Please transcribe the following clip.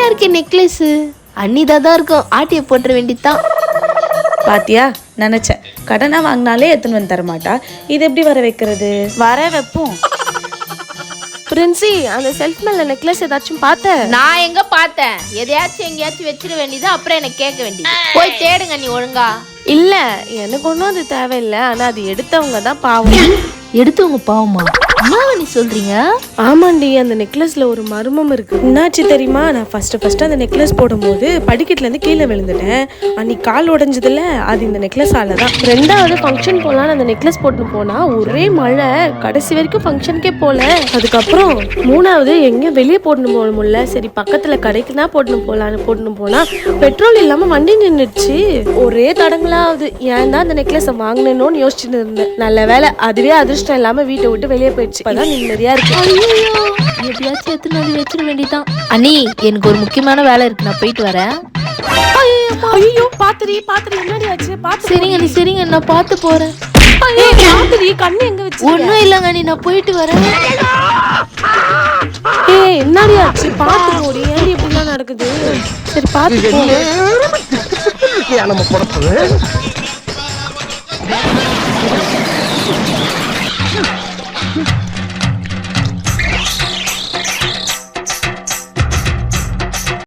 குட்டியா இருக்கே நெக்லஸ். அன்னிதான் தான் இருக்கும், ஆட்டிய போட்டுற வேண்டியதான். பாத்தியா, நினைச்சேன் கடனா வாங்கினாலே எத்தனை வந்து தரமாட்டா, இது எப்படி வர வைக்கிறது? வர வைப்போம். பிரின்சி, அந்த செல்ஃப் மேல நெக்லஸ் ஏதாச்சும் பார்த்த? நான் எங்க பார்த்தேன்? எதையாச்சும் எங்கேயாச்சும் வச்சிட வேண்டியது, அப்புறம் எனக்கு கேட்க வேண்டியது. போய் தேடுங்க நீ ஒழுங்கா. இல்ல, எனக்கு ஒன்றும் அது தேவையில்லை. ஆனா அது எடுத்தவங்க தான் பாவம். எடுத்தவங்க பாவமா? என்ன நீ சொல்றீங்க? ஆமாண்டி, அந்த நெக்லஸ்ல ஒரு மர்மம் இருக்கு. என்னாச்சு தெரியுமா? நான் ஃபர்ஸ்ட் அந்த நெக்லஸ் போடும்போது படிக்கட்டுல இருந்து கீழே விழுந்துட்டேன். அன்னைக்கு கால் உடைஞ்சதுல அது இந்த நெக்லஸால தான். ரெண்டாவது ஃபங்க்ஷன் போலான்னு அந்த நெக்லஸ் போட்டு போனா ஒரே மழை, கடைசி வரைக்கும் ஃபங்க்ஷனுக்கே போல. அதுக்கப்புறம் மூணாவது எங்க வெளியே போட்டுன்னு போக முடியல. சரி பக்கத்துல கடைக்கு தான் போட்டுன்னு போனா பெட்ரோல் இல்லாம வண்டி நின்றுச்சு. ஒரே தடங்களாவது ஏன் தான் அந்த நெக்லஸ் வாங்கினோன்னு யோசிச்சுட்டு இருந்தேன். நல்ல வேலை, அதுவே அதிர்ஷ்டம் இல்லாம வீட்டை விட்டு வெளியே போயிடுச்சு. இப்பதான் நிம்மதியா இருக்கு. எப்படியாச்சும் எத்தனை நாள் வச்சிட வேண்டியதான். அண்ணி, எனக்கு ஒரு முக்கியமான வேலை இருக்கு, நான் போயிட்டு வரேன். ஐயோ, பாத்துரி என்னடி ஆச்சு? சரிங்க நீ, சரிங்க நான் பார்த்து போறேன். பாத்துரி, கண்ணு எங்க வச்சு? ஒன்னும் இல்லைங்க நீ, நான் போயிட்டு வரேன். ஏய், என்னடி ஆச்சு? பாத்து போடி. ஏன் இப்படிலாம் நடக்குது? சரி பாத்து போ. நம்ம பொறுப்பு